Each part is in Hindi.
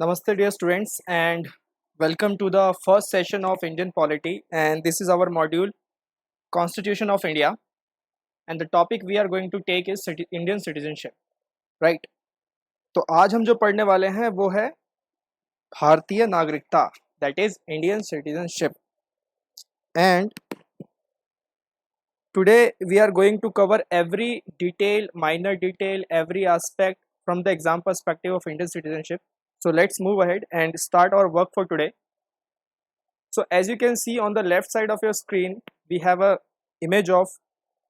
Namaste, dear students, and welcome to the first session of Indian Polity. And this is our module, Constitution of India. And the topic we are going to take is Indian citizenship, right? तो आज हम जो पढ़ने वाले हैं वो है भारतीय नागरिकता, that is Indian citizenship. And today we are going to cover every detail, minor detail, every aspect from the exam perspective of Indian citizenship. So let's move ahead and start our work for today. So as you can see on the left side of your screen, we have a image of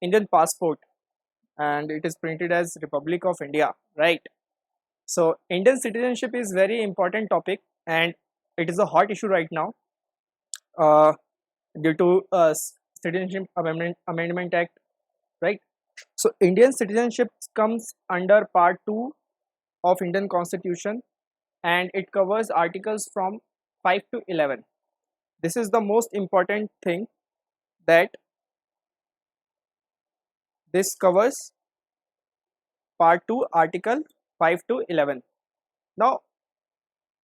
Indian passport and it is printed as Republic of India, right? So Indian citizenship is very important topic and it is a hot issue right now uh, due to Citizenship Amendment Act, right? So Indian citizenship comes under part 2 of Indian Constitution and it covers articles from 5 to 11. This is the most important thing that this covers part 2 article 5 to 11. Now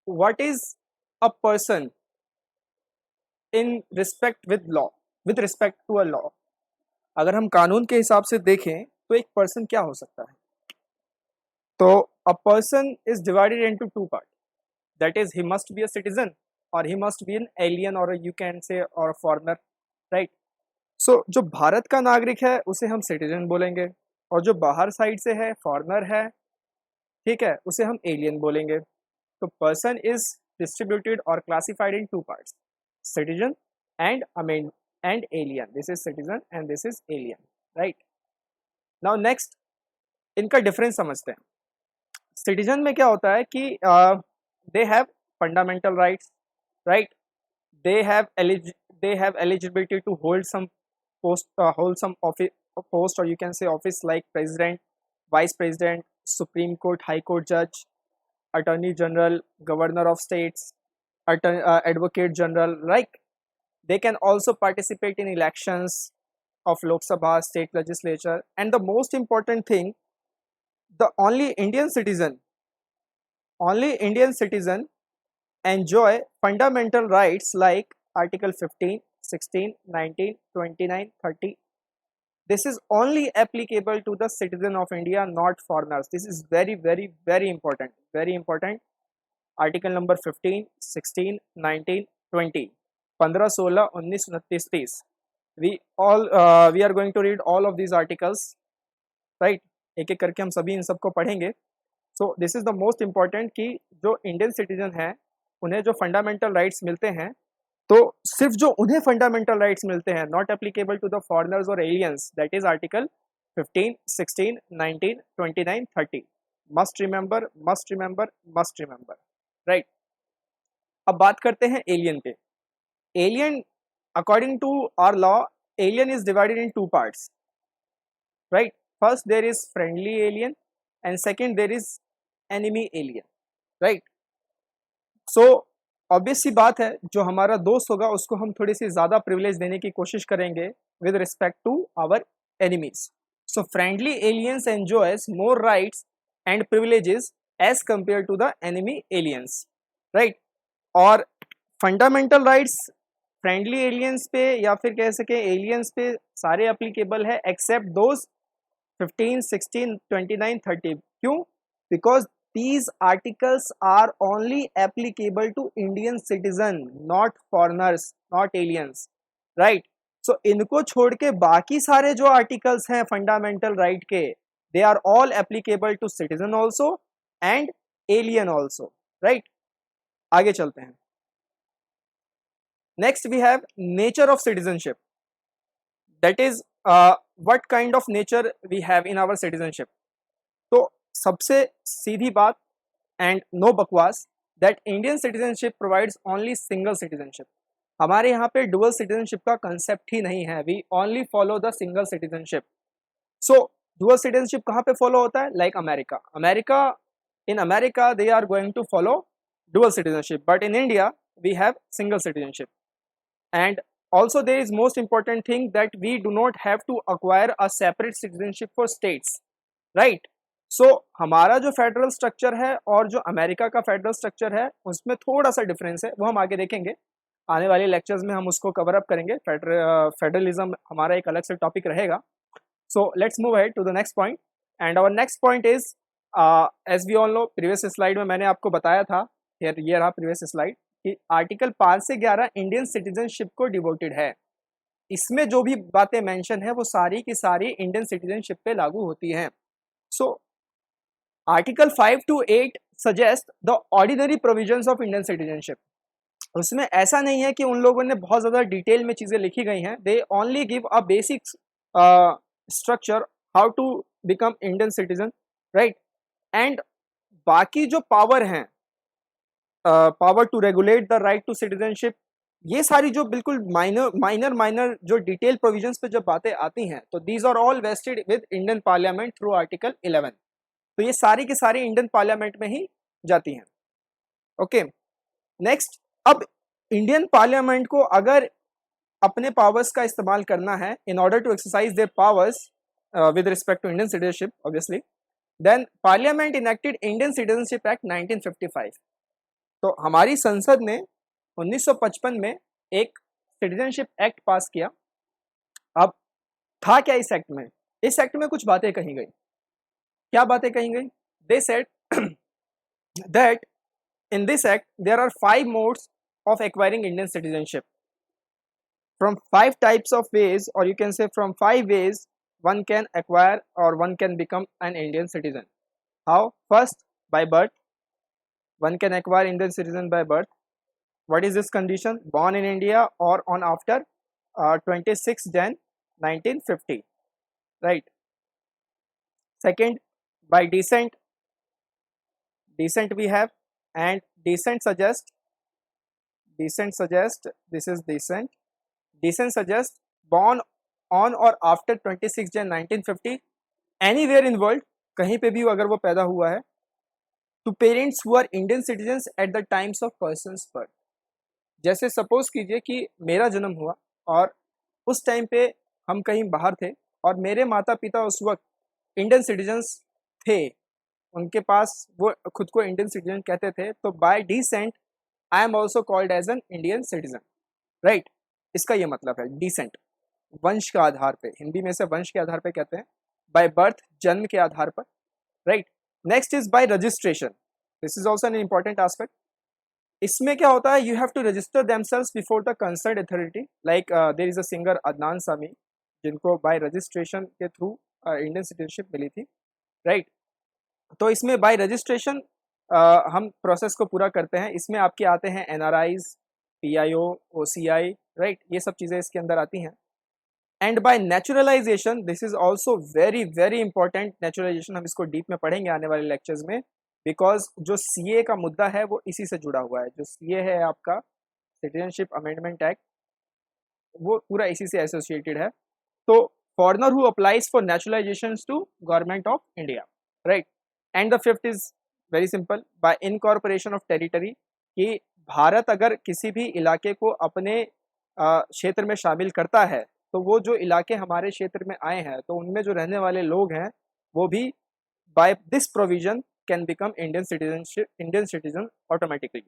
what is a person in respect with law, with respect to a law? अगर हम कानून के हिसाब से देखें तो एक पर्सन क्या हो सकता है? तो a person is divided into two parts, that is he must be a citizen or he must be an alien or you can say or a foreigner, right? So जो भारत का नागरिक है उसे हम सिटीजन बोलेंगे और जो बाहर साइड से है फॉरेनर है, ठीक है, उसे हम एलियन बोलेंगे. तो पर्सन इज डिस्ट्रीब्यूटेड और classified in two parts, citizen and and alien. This is citizen and this is alien, right? Now next इनका डिफरेंस समझते हैं. सिटीजन में क्या होता है कि they have fundamental rights, right? They have eligibility to hold some office post, or you can say office like president, vice president, supreme court, high court judge, attorney general, governor of states, advocate general. Like they can also participate in elections of Lok Sabha, state legislature, and the most important thing, the only Indian citizen enjoy fundamental rights like article 15, 16, 19, 29, 30. This is only applicable to the citizen of India, not foreigners. This is very, very, very important. Very important. Article number 15, 16, 19, 20. 15, 16, 19, 29, 30. We are going to read all of these articles, right? एक एक करके हम सभी इन सबको पढ़ेंगे. So this is the most important कि जो इंडियन सिटीजन हैं उन्हें जो फंडामेंटल राइट्स मिलते हैं, तो सिर्फ जो उन्हें फंडामेंटल राइट्स मिलते हैं, not applicable to the foreigners और aliens, that is article 15, 16, 19, 29, 30. Must remember, must remember, must remember, right? अब बात करते हैं एलियन पे. Alien according to our law, alien is divided in two parts, right? First there is friendly alien and second there is enemy alien, right? So obvious सी बात है, जो हमारा दोस्त होगा उसको हम थोड़ी सी ज़्यादा प्रिविलेज देने की कोशिश करेंगे with respect to our enemies. So friendly aliens enjoys more rights and privileges as compare to the enemy aliens, right? और फंडामेंटल राइट्स फ्रेंडली एलियंस पे या फिर कह सके एलियंस पे सारे एप्लीकेबल है एक्सेप्ट दोज 15, 16, 29, 30. क्यों? Because these articles are only applicable to Indian citizen, not foreigners, not aliens, right? So इनको छोड़ के बाकी सारे जो आर्टिकल्स हैं फंडामेंटल राइट के, they are all applicable to citizen also and alien also, right? आगे चलते हैं. Next we have nature of citizenship, that is what kind of nature we have in our citizenship. तो सबसे सीधी बात एंड नो बकवास, that Indian citizenship provides only single citizenship. हमारे यहाँ पे डुअल सिटीजनशिप का कंसेप्ट ही नहीं है. We only follow the single citizenship. So dual citizenship कहाँ पे फॉलो होता है? Like America. In America they are going to follow dual citizenship, but in India we have single citizenship. And also there is most important thing that we do not have to acquire a separate citizenship for states, right? सो हमारा जो फेडरल स्ट्रक्चर है और जो अमेरिका का फेडरल स्ट्रक्चर है उसमें थोड़ा सा डिफरेंस है, वो हम आगे देखेंगे। आने वाले लेक्चर्स में हम उसको कवर अप करेंगे। फेडरलिज्म हमारा एक अलग से टॉपिक रहेगा। So let's move ahead to the next point, and our next point is, as we all know, previous slide में मैंने आपको बताया था, ये रहा प्रीवियस स्लाइड, कि आर्टिकल 5 से 11 इंडियन सिटीजनशिप को डिवोटेड है। इसमें जो भी बातें मेंशन है वो सारी की सारी इंडियन सिटीजनशिप पे लागू होती हैं। So article 5 to 8 suggest the ordinary provisions of Indian citizenship. उसमें ऐसा नहीं है कि उन लोगों ने बहुत ज़्यादा डिटेल में चीज़ें लिखी गई हैं, they only give a basic structure how to become Indian citizen, right. And बाकी जो पावर हैं, power to regulate the right to citizenship, ये सारी जो बिल्कुल माइनर जो डिटेल प्रोविजंस पे जब बातें आती हैं, तो these are all vested with Indian parliament through article 11। तो ये सारी की सारी इंडियन पार्लियामेंट में ही जाती हैं। ओके, नेक्स्ट, अब इंडियन पार्लियामेंट को अगर अपने पावर्स का इस्तेमाल करना है in order to exercise their powers with respect to Indian citizenship obviously, then parliament enacted Indian citizenship act 1955। तो हमारी संसद ने 1955 में एक सिटीजनशिप एक्ट पास किया। अब था क्या इस एक्ट में? इस एक्ट में कुछ बातें कही गई। क्या बातें कही गई? They said that in this act there are 5 modes of acquiring Indian citizenship. From 5 types of ways, or you can say from 5 ways, one can acquire or one can become an Indian citizen. How? First, by birth. One can acquire Indian citizen by birth. What is this condition? Born in India or on after 26 Jan 1950, right? Second, by descent. Descent we have, and descent suggest, this is descent. Descent suggests born on or after 26 Jan 1950 anywhere in world, कहीं पे भी अगर वो पैदा हुआ है, to parents who are Indian citizens at the times of person's birth. जैसे सपोज कीजिए कि मेरा जन्म हुआ और उस टाइम पे हम कहीं बाहर थे और मेरे माता पिता उस वक्त इंडियन सिटीजन्स थे, उनके पास वो खुद को इंडियन सिटीजन कहते थे, तो by descent I am also called as an Indian citizen, right. इसका ये मतलब है डिसेंट, वंश के आधार पे, हिंदी में से वंश के आधार पे कहते हैं, बाय बर्थ, जन्म के आधार पर, right. Next is by registration, this is also an important aspect. इसमें क्या होता है, you have to register themselves before the concerned authority, like there is a singer Adnan Sami, जिनको बाय रजिस्ट्रेशन के थ्रू इंडियन सिटीजनशिप मिली थी, राइट। तो इसमें बाय रजिस्ट्रेशन हम प्रोसेस को पूरा करते हैं। इसमें आपके आते हैं NRIs, PIO, OCI, राइट, ये सब चीज़ें इसके अंदर आती हैं। And bye naturalisation, this is also very very important. Naturalisation हम इसको डीप में पढ़ेंगे आने वाले लेक्चर्स में, बिकॉज जो CA का मुद्दा है वो इसी से जुड़ा हुआ है। जो CA है आपका, सिटीजनशिप अमेंडमेंट एक्ट, वो पूरा इसी से एसोसिएटेड है। तो foreigner who applies for naturalisation to government of India, right. And the fifth is very simple, by incorporation of territory, कि भारत अगर किसी भी इलाके को अपने क्षेत्र में शामिल करता है, तो वो जो इलाके हमारे क्षेत्र में आए हैं, तो उनमें जो रहने वाले लोग हैं वो भी by this provision can become Indian citizen automatically.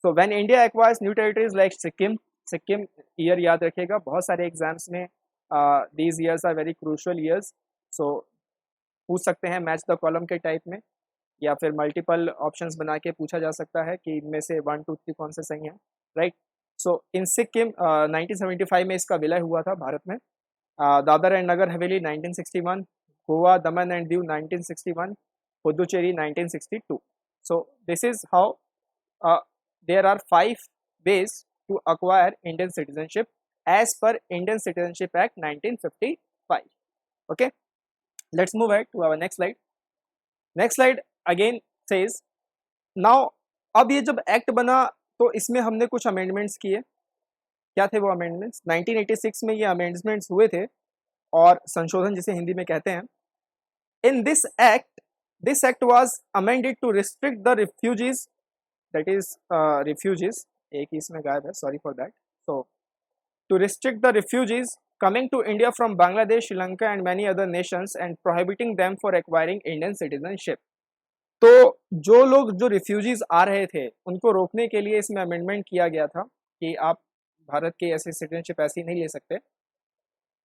So when India acquires new territories like Sikkim year याद रखिएगा, बहुत सारे एग्जाम्स में these years are very crucial years. So पूछ सकते हैं मैच द कॉलम के टाइप में, या फिर मल्टीपल ऑप्शंस बना के पूछा जा सकता है कि इनमें से 1 2 3 कौन से सही हैं, राइट। सो इन सिक्किम 1975 में इसका विलय हुआ था भारत में। Dadar and Nagar Haveli 1961, Goa Daman and Diu 1961, Puducherry 1962। So this is how there are 5 ways to acquire Indian citizenship as per Indian Citizenship Act 1955. Okay, let's move ahead to our next slide. Next slide again says, now अब ये जब एक्ट बना तो इसमें हमने कुछ अमेंडमेंट्स किए। क्या थे वो अमेंडमेंट्स? 1986 में ये अमेंडमेंट्स हुए थे, और संशोधन जिसे हिंदी में कहते हैं। In this act was amended to restrict the refugees, that is refugees, एक ही इसमें गायब है, sorry for that. So to restrict the refugees coming to India from Bangladesh, Sri Lanka and many other nations and prohibiting them for acquiring Indian citizenship. तो जो लोग जो रिफ्यूजीज आ रहे थे उनको रोकने के लिए इसमें अमेंडमेंट किया गया था कि आप भारत के ऐसे सिटीजनशिप ऐसे नहीं ले सकते.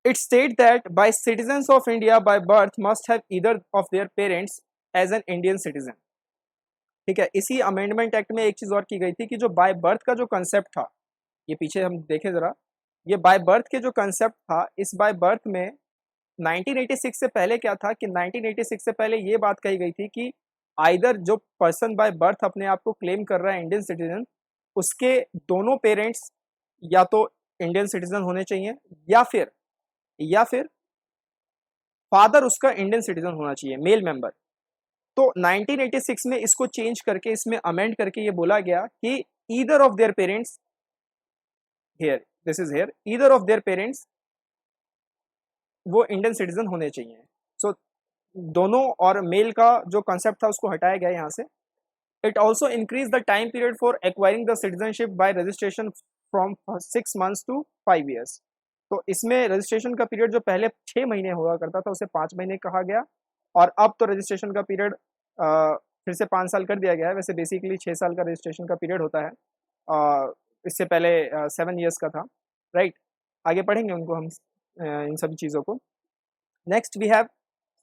It states that by citizens of India by birth must have either of their parents as an Indian citizen. ठीक है, इसी अमेंडमेंट एक्ट में एक चीज और की गई थी कि जो बाय बर्थ का जो कंसेप्ट था, ये पीछे हम देखें जरा, ये बाय बर्थ के जो कंसेप्ट था, इस बाय बर्थ में 1986 से पहले क्या था कि 1986 से पहले ये बात कही गई थी कि आइदर जो पर्सन बाय बर्थ अपने आप को क्लेम कर रहा है इंडियन सिटीजन, उसके दोनों पेरेंट्स या तो इंडियन सिटीजन होने चाहिए या फिर फादर उसका इंडियन सिटीजन होना चाहिए, मेल मेंबर. तो 1986 में इसको चेंज करके इसमें अमेंड करके ये बोला गया कि either of their parents, here this is here, either of their parents वो इंडियन सिटीजन होने चाहिए. सो दोनों और मेल का जो कंसेप्ट था उसको हटाया गया यहाँ से. It also increase the time period for acquiring the citizenship by registration from 6 months to 5 years. तो इसमें रजिस्ट्रेशन का पीरियड जो पहले 6 महीने हुआ करता था उसे 5 महीने कहा गया, और अब तो रजिस्ट्रेशन का पीरियड फिर से 5 साल कर दिया गया है. वैसे बेसिकली 6 साल का रजिस्ट्रेशन का पीरियड होता है, इससे पहले 7 years का था, राइट. आगे पढ़ेंगे उनको हम इन सभी चीज़ों को. Next we have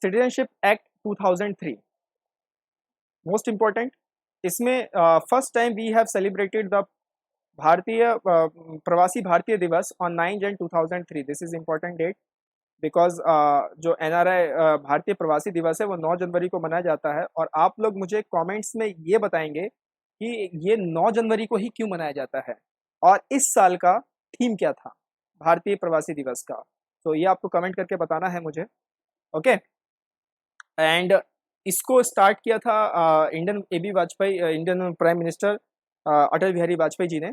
citizenship act 2003, most important. इसमें first time we have celebrated the Bharatiya Pravasi Bharatiya Divas on 9 Jan 2003. This is important date because जो NRI भारतीय प्रवासी दिवस है वो 9 जनवरी को मनाया जाता है. और आप लोग मुझे कमेंट्स में ये बताएंगे कि ये 9 जनवरी को ही क्यों मनाया जाता है और इस साल का थीम क्या था भारतीय प्रवासी दिवस का. तो ये आपको कमेंट करके बताना है मुझे, ओके. एंड इसको स्टार्ट किया था Indian AB Vajpayee, Indian prime minister Atal Bihari Vajpayee ji ने.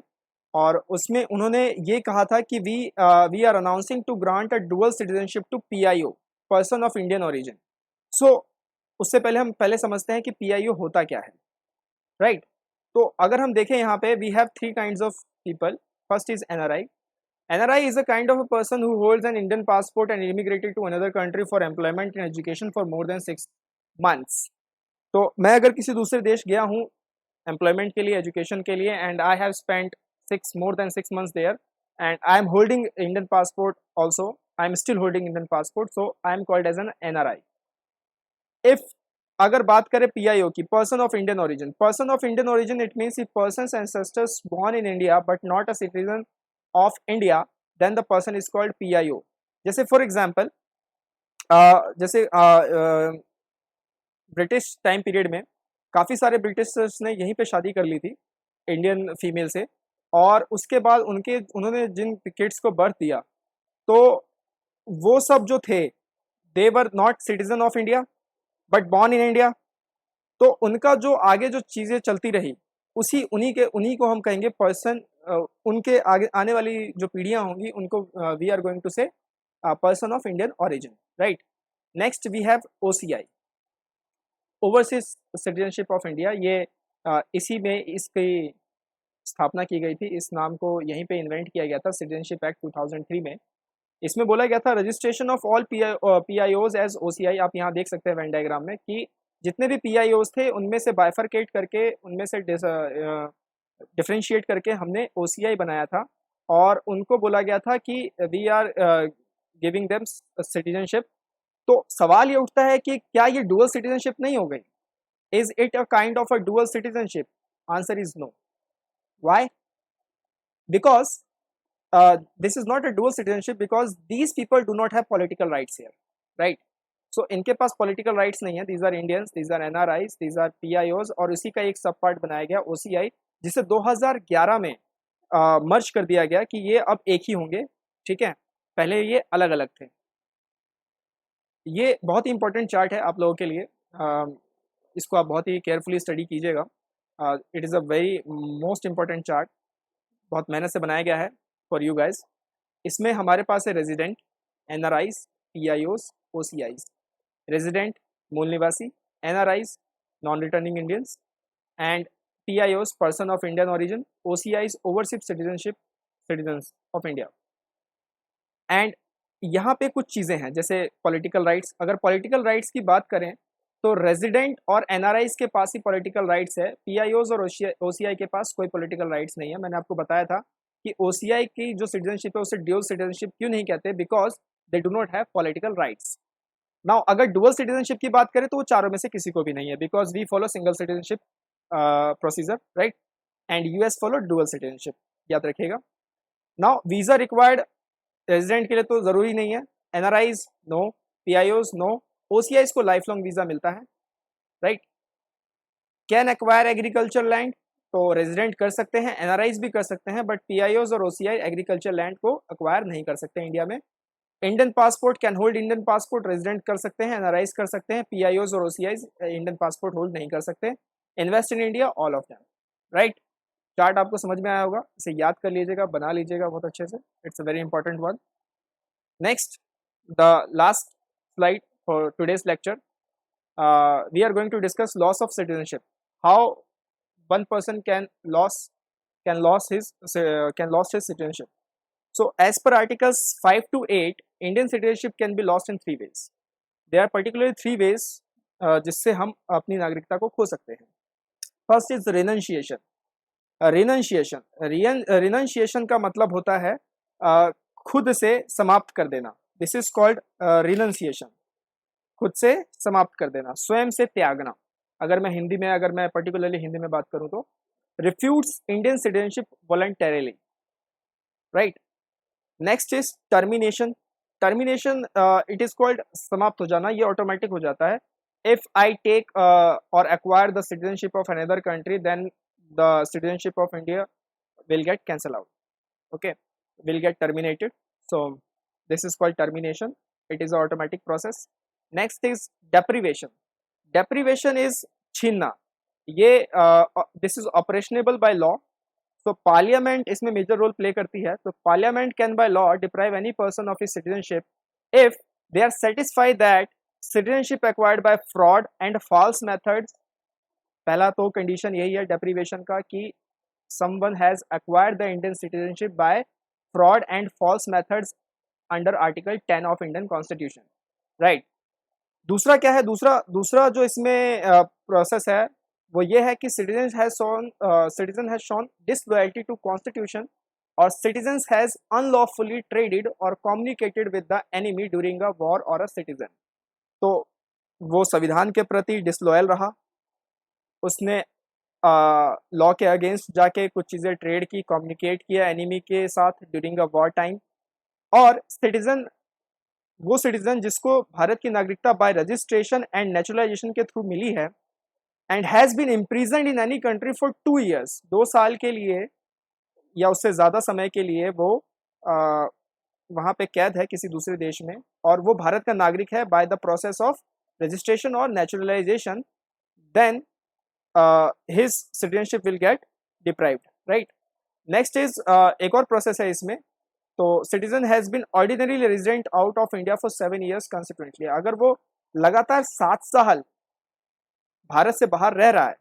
और उसमें उन्होंने ये कहा था कि we are announcing to grant a dual citizenship to PIO, person of Indian origin. So उससे पहले हम समझते हैं कि PIO होता क्या है, राइट. तो अगर हम देखें यहाँ पे we have 3 kinds of people. First is NRI. NRI is a kind of a person who holds an Indian passport and immigrated to another country for employment and education for more than 6 months. तो मैं अगर किसी दूसरे देश गया हूँ एम्प्लॉयमेंट के लिए, एजुकेशन के लिए, and I have spent more than 6 months there, and I am holding Indian passport also. I am still holding Indian passport, so I am called as an NRI. If अगर बात करें PIO की, person of Indian origin. Person of Indian origin it means persons ancestors born in India but not a citizen of India, then the person is called PIO. जैसे फॉर एग्जाम्पल जैसे ब्रिटिश टाइम पीरियड में काफ़ी सारे ब्रिटिशर्स ने यहीं पे शादी कर ली थी इंडियन फीमेल से, और उसके बाद उन्होंने जिन किड्स को बर्थ दिया तो वो सब जो थे they were not citizen of India but born in India. तो उनका जो आगे जो चीज़ें चलती रही उन्हीं को हम कहेंगे पर्सन. उनके आगे आने वाली जो पीढ़ियां होंगी उनको we are going to say person of Indian origin, right. Next we have OCI, overseas citizenship of India. ये इसी में इसकी स्थापना की गई थी. इस नाम को यहीं पे इन्वेंट किया गया था सिटीजनशिप एक्ट 2003 में. इसमें बोला गया था registration of all PIOs as OCI. आप यहाँ देख सकते हैं वेन डायग्राम में कि जितने भी PIOs थे उनमें से बाइफरकेट करके, उनमें से डिफ्रेंशिएट करके हमने OCI बनाया था, और उनको बोला गया था कि we are giving them citizenship. तो सवाल ये उठता है कि क्या ये डुअल सिटीजनशिप नहीं हो गई? Is it a kind of a dual citizenship? Answer is no. Why? Because this is not a dual citizenship because these people do not have political rights here, right? So इनके पास political rights नहीं है. These are Indians, these are NRIs, these are PIOs, और इसी का एक सब पार्ट बनाया गया OCI, जिसे 2011 में मर्ज कर दिया गया कि ये अब एक ही होंगे, ठीक है. पहले ये अलग अलग थे. ये बहुत ही इंपॉर्टेंट चार्ट है आप लोगों के लिए. इसको आप बहुत ही केयरफुली स्टडी कीजिएगा. It is a very most important chart, बहुत मेहनत से बनाया गया है फॉर यू गाइज. इसमें हमारे पास है resident, NRIs, PIOs, OCIs. Resident मूल निवासी, NRIs non returning Indians, and PIOs person of Indian origin, OCIs overseas citizenship citizens of India. And यहाँ पे कुछ चीज़ें हैं जैसे पॉलिटिकल राइट्स। अगर पॉलिटिकल राइट्स की बात करें तो रेजिडेंट और एनआरआईज के पास ही पॉलिटिकल राइट्स है, पीआईओज और ओसीआई के पास कोई पॉलिटिकल राइट्स नहीं है। मैंने आपको बताया था कि ओसीआई की जो सिटीजनशिप है उसे ड्यूअल सिटीजनशिप क्यों नहीं कहते, because they do not have political rights. Now अगर डुअल सिटीजनशिप की बात करें तो वो चारों में से किसी को भी नहीं है, because we follow single citizenship procedure, right, and US follow dual citizenship, याद रखिएगा। नाउ वीजा रिक्वायर्ड रेजिडेंट के लिए तो जरूरी नहीं है, एनआरआईज नो, पीआईओज नो, ओसीआईज को लाइफ लॉन्ग वीजा मिलता है, right. Can acquire agriculture land, तो रेजिडेंट कर सकते हैं, एनआरआईज भी कर सकते हैं, बट पीआईओज और ओसीआई एग्रीकल्चर लैंड को एक्वायर नहीं कर सकते इंडिया में। Indian passport, can hold Indian passport, resident कर सकते हैं, एनआरआईज कर सकते हैं, पीआईओज और ओसीआईज इंडियन पासपोर्ट होल्ड नहीं कर सकते। Invest in India, all of them, right. Chart आपको समझ में आया होगा, इसे याद कर लीजिएगा, बना लीजिएगा बहुत अच्छे से, it's a very important one. Next, the last slide for today's lecture, we are going to discuss loss of citizenship, how one person can lost his citizenship. So as per articles 5 to 8, Indian citizenship can be lost in three ways. There are particularly three ways जिससे हम अपनी नागरिकता को खो सकते हैं। First is रिनंशिएशन। रिनंशिएशन का मतलब होता है खुद से समाप्त कर देना। दिस इज कॉल्ड रिनंशिएशन, खुद से समाप्त कर देना, स्वयं से त्यागना। अगर मैं पर्टिकुलरली हिंदी में बात करूं तो refutes Indian citizenship voluntarily, right. Next is termination. Termination it is called समाप्त हो जाना, ये ऑटोमेटिक हो जाता है। इफ आई टेक और acquire the citizenship of another country, then the citizenship of India will get cancelled out, okay, will get terminated. So this is called termination, it is an automatic process. Next is deprivation. Deprivation is छीनना, ये this is operationable by law. So parliament इसमें major role play करती है। तो parliament can by law deprive any person of his citizenship if they are satisfied that citizenship acquired by fraud and false methods। पहला तो कंडीशन यही है deprivation का कि someone has acquired the Indian citizenship by fraud and false methods under Article 10 of Indian Constitution, right। दूसरा क्या है, दूसरा जो इसमें प्रोसेस है वो ये है कि citizen has shown disloyalty to constitution और citizens has unlawfully traded or communicated with the enemy during a war or a citizen। तो वो संविधान के प्रति डिसलॉयल रहा, उसने लॉ के अगेंस्ट जाके कुछ चीज़ें ट्रेड की, कम्युनिकेट किया एनिमी के साथ ड्यूरिंग अ वॉर टाइम। और वो सिटीजन जिसको भारत की नागरिकता बाय रजिस्ट्रेशन एंड नेचुरलाइजेशन के थ्रू मिली है and has been imprisoned in any country for 2 years, 2 साल के लिए या उससे ज़्यादा समय के लिए वो वहाँ पे कैद है किसी दूसरे देश में, और वो भारत का नागरिक है by the process of registration और naturalisation, then his citizenship will get deprived, right। next is एक और प्रोसेस है इसमें, तो citizen has been ordinarily resident out of India for 7 years consequently। अगर वो लगातार 7 साल भारत से बाहर रह रहा है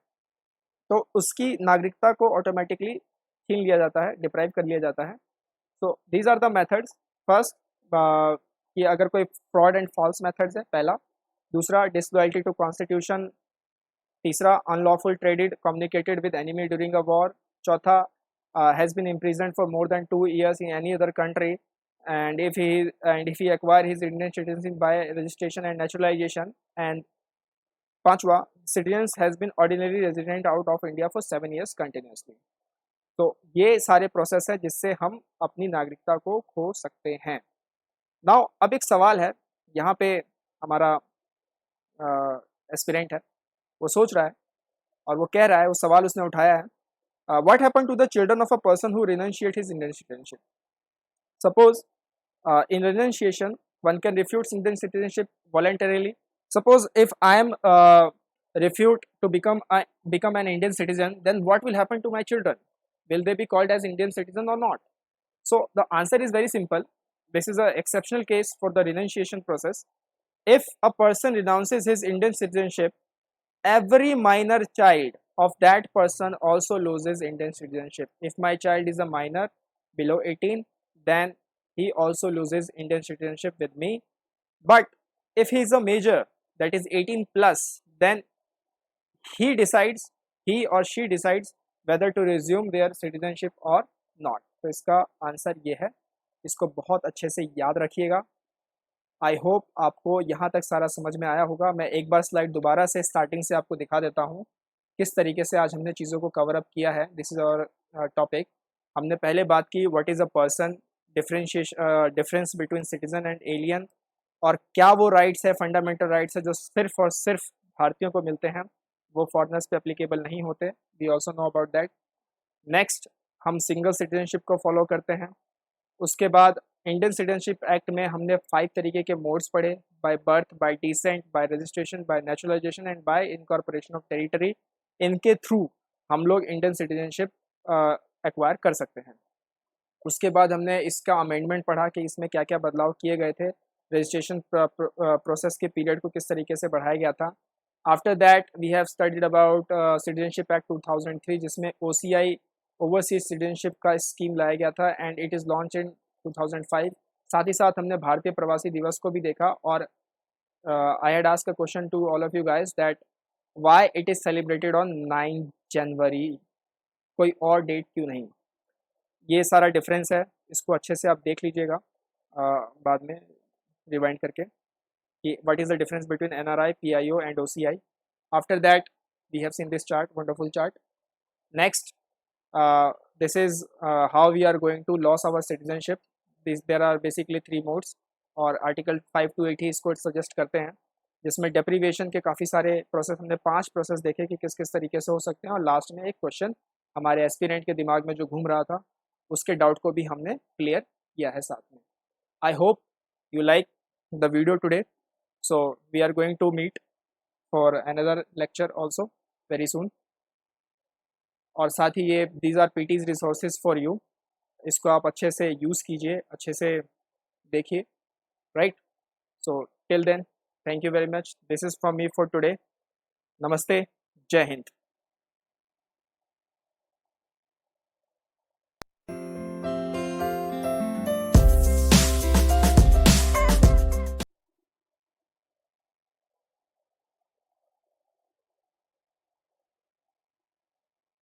तो उसकी नागरिकता को ऑटोमेटिकली छीन लिया जाता है, डिप्राइव कर लिया जाता है। So these are the methods. First कि अगर कोई फ्रॉड एंड फॉल्स मेथड्स है, पहला। दूसरा डिसलॉयल्टी टू कॉन्स्टिट्यूशन। तीसरा unlawful traded communicated with enemy during a war. चौथा has been imprisoned for more than 2 years in any other country and if he acquire his Indian citizenship by registration and naturalisation. And पांचवा, citizen has been ordinary resident out of India for 7 years continuously. तो ये सारे प्रोसेस है जिससे हम अपनी नागरिकता को खो सकते हैं। नाउ अब एक सवाल है, यहाँ पे हमारा एस्पिरेंट है, वो सोच रहा है और वो कह रहा है, वो सवाल उसने उठाया है, what happen to the children of a person who renunciate his Indian citizenship. Suppose in renunciation one can refute Indian citizenship voluntarily. Suppose if I am refute to become an Indian citizen, then what will happen to my children? Will they be called as Indian citizen or not? So the answer is very simple. This is an exceptional case for the renunciation process. If a person renounces his Indian citizenship, every minor child of that person also loses Indian citizenship. If my child is a minor below 18, then he also loses Indian citizenship with me. But if he is a major, that is 18 plus, then he decides, he or she decides whether to resume their citizenship or not. तो इसका आंसर ये है, इसको बहुत अच्छे से याद रखिएगा. आई होप आपको यहाँ तक सारा समझ में आया होगा. मैं एक बार स्लाइड दोबारा से स्टार्टिंग से आपको दिखा देता हूँ किस तरीके से आज हमने चीज़ों को कवर अप किया है. This is our topic. हमने पहले बात की what is a person, difference between citizen and alien, और क्या वो राइट्स है, फंडामेंटल राइट्स है जो सिर्फ और सिर्फ भारतीयों को मिलते हैं, वो फॉरेनर्स पे एप्लीकेबल नहीं होते. We also know about that. Next हम सिंगल सिटीजनशिप को फॉलो करते हैं. उसके बाद इंडियन सिटीजनशिप एक्ट में हमने 5 तरीके के मोड्स पढ़े, by birth, bye decent, bye registration, bye naturalisation and bye incorporation of territory. इनके थ्रू हम लोग इंडियन सिटीजनशिप एक्वायर कर सकते हैं. उसके बाद हमने इसका अमेंडमेंट पढ़ा कि इसमें क्या क्या बदलाव किए गए थे, रजिस्ट्रेशन प्रोसेस के पीरियड को किस तरीके से बढ़ाया गया था. After that we have studied about citizenship act 2003 जिसमें OCI ओवरसीज सिटीजनशिप का स्कीम लाया गया था and it is launch in 2005. साथ ही साथ हमने भारतीय प्रवासी दिवस को भी देखा. और I had asked a question to all of you guys that why it is celebrated on 9 January, कोई और डेट क्यों नहीं. ये सारा डिफरेंस है, इसको अच्छे से आप देख लीजिएगा बाद में रिवाइंड करके कि what is the difference between NRI, PIO and OCI. After that we have seen this chart, wonderful chart. Next this is how we are going to lose our citizenship. There are basically 3 modes और आर्टिकल 5 to 8 ही इसको सजेस्ट करते हैं, जिसमें डेप्रीवेशन के काफ़ी सारे प्रोसेस, हमने 5 प्रोसेस देखे कि किस किस तरीके से हो सकते हैं. और लास्ट में एक क्वेश्चन हमारे एस्पिरेंट के दिमाग में जो घूम रहा था उसके डाउट को भी हमने क्लियर किया है साथ में. I hope you like the video today. So we are going to meet for another lecture also very soon. और साथ ही ये these are PT's resources for you. इसको आप अच्छे से यूज़ कीजिए, अच्छे से देखिए, right? So till then, thank you very much. This is from me for today. नमस्ते, जय हिंद.